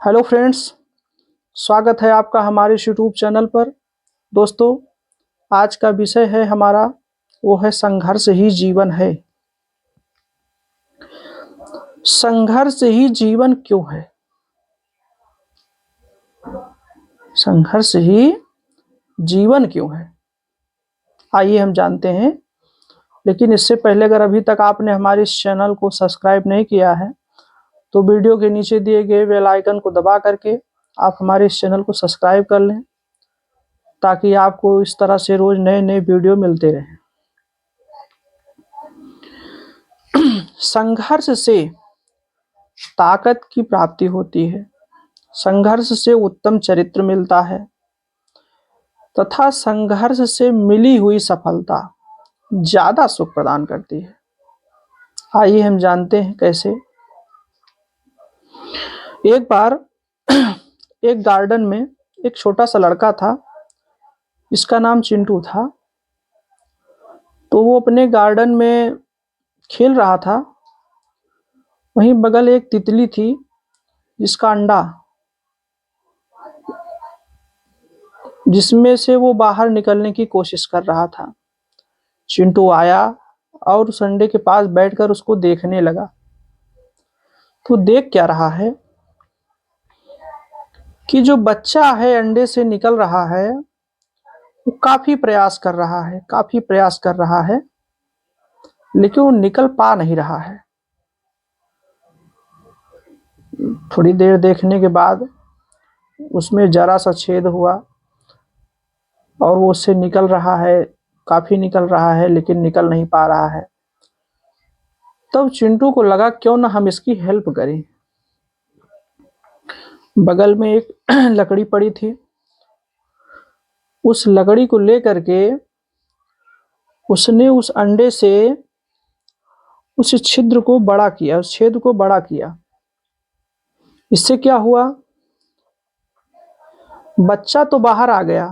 Hello friends, स्वागत है आपका हमारे इस यूट्यूब चैनल पर। दोस्तों, आज का विषय है हमारा, वो है संघर्ष ही जीवन है। संघर्ष ही जीवन क्यों है? संघर्ष ही जीवन क्यों है, आइए हम जानते हैं। लेकिन इससे पहले अगर अभी तक आपने हमारे इस चैनल को सब्सक्राइब नहीं किया है तो वीडियो के नीचे दिए गए बेल आइकन को दबा करके आप हमारे इस चैनल को सब्सक्राइब कर लें, ताकि आपको इस तरह से रोज नए नए वीडियो मिलते रहें। संघर्ष से ताकत की प्राप्ति होती है, संघर्ष से उत्तम चरित्र मिलता है तथा संघर्ष से मिली हुई सफलता ज्यादा सुख प्रदान करती है। आइए हम जानते हैं कैसे। एक बार एक गार्डन में एक छोटा सा लड़का था, जिसका नाम चिंटू था। तो वो अपने गार्डन में खेल रहा था। वहीं बगल एक तितली थी, जिसका अंडा, जिसमें से वो बाहर निकलने की कोशिश कर रहा था। चिंटू आया और उस अंडे के पास बैठकर उसको देखने लगा। तो देख क्या रहा है कि जो बच्चा है अंडे से निकल रहा है, वो काफी प्रयास कर रहा है, काफी प्रयास कर रहा है, लेकिन वो निकल पा नहीं रहा है। थोड़ी देर देखने के बाद उसमें जरा सा छेद हुआ और वो उससे निकल रहा है, काफी निकल रहा है, लेकिन निकल नहीं पा रहा है। तब चिंटू को लगा क्यों ना हम इसकी हेल्प करें। बगल में एक लकड़ी पड़ी थी, उस लकड़ी को लेकर के उसने उस अंडे से उस छिद्र को बड़ा किया, उस छेद को बड़ा किया। इससे क्या हुआ, बच्चा तो बाहर आ गया,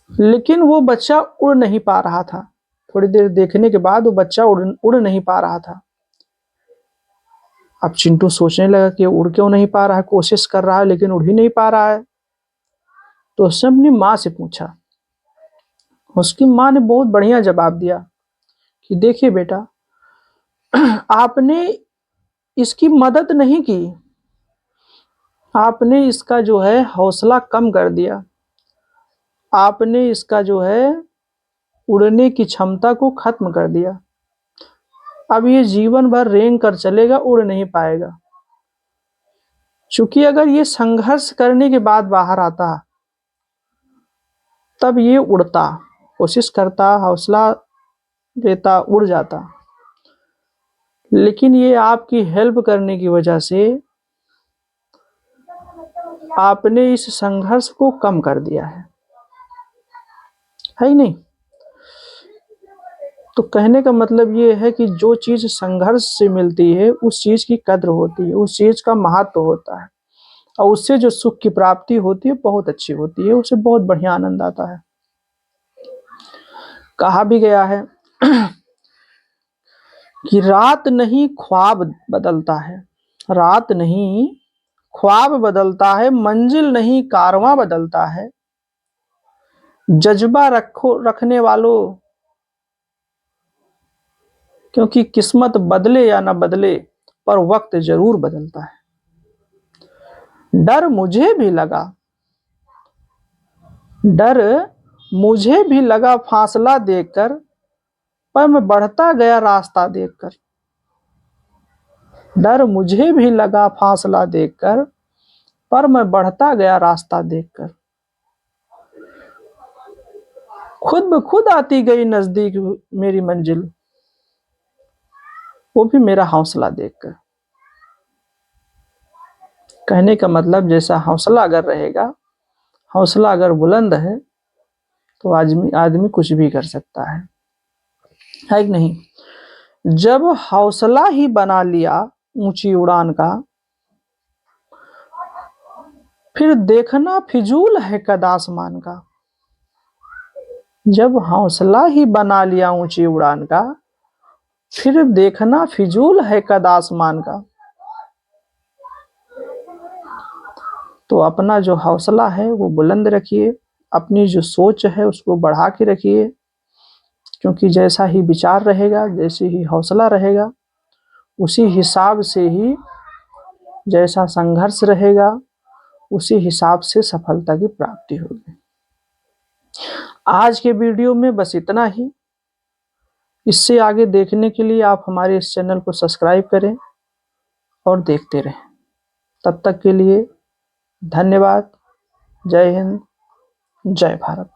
लेकिन वो बच्चा उड़ नहीं पा रहा था। थोड़ी देर देखने के बाद वो बच्चा उड़ नहीं पा रहा था। अब चिंटू सोचने लगा कि उड़ क्यों नहीं पा रहा है, कोशिश कर रहा है लेकिन उड़ ही नहीं पा रहा है। तो उसने अपनी माँ से पूछा। उसकी माँ ने बहुत बढ़िया जवाब दिया कि देखिए बेटा, आपने इसकी मदद नहीं की, आपने इसका जो है हौसला कम कर दिया, आपने इसका जो है उड़ने की क्षमता को खत्म कर दिया। अब ये जीवन भर रेंग कर चलेगा, उड़ नहीं पाएगा। चूंकि अगर ये संघर्ष करने के बाद बाहर आता तब ये उड़ता, कोशिश करता, हौसला देता, उड़ जाता। लेकिन ये आपकी हेल्प करने की वजह से आपने इस संघर्ष को कम कर दिया है ही नहीं। तो कहने का मतलब ये है कि जो चीज संघर्ष से मिलती है उस चीज की कद्र होती है, उस चीज का महत्व होता है, और उससे जो सुख की प्राप्ति होती है बहुत अच्छी होती है, उसे बहुत बढ़िया आनंद आता है। कहा भी गया है कि रात नहीं ख्वाब बदलता है, रात नहीं ख्वाब बदलता है, मंजिल नहीं कारवां बदलता है। जज्बा रखने वालों, क्योंकि किस्मत बदले या न बदले पर वक्त जरूर बदलता है। डर मुझे भी लगा, डर मुझे भी लगा फासला देखकर, पर मैं बढ़ता गया रास्ता देखकर। डर मुझे भी लगा फासला देखकर, पर मैं बढ़ता गया रास्ता देखकर। खुद ब खुद आती गई नजदीक मेरी मंजिल, वो भी मेरा हौसला देखकर। कहने का मतलब जैसा हौसला अगर रहेगा, हौसला अगर बुलंद है तो आदमी आदमी कुछ भी कर सकता है कि नहीं। जब हौसला ही बना लिया ऊंची उड़ान का, फिर देखना फिजूल है कद आसमान का। जब हौसला ही बना लिया ऊंची उड़ान का, फिर देखना फिजूल है कद आसमान का। तो अपना जो हौसला है वो बुलंद रखिए, अपनी जो सोच है उसको बढ़ा के रखिए, क्योंकि जैसा ही विचार रहेगा, जैसे ही हौसला रहेगा, उसी हिसाब से ही जैसा संघर्ष रहेगा, उसी हिसाब से सफलता की प्राप्ति होगी। आज के वीडियो में बस इतना ही। इससे आगे देखने के लिए आप हमारे इस चैनल को सब्सक्राइब करें और देखते रहें। तब तक के लिए धन्यवाद। जय हिंद, जय भारत।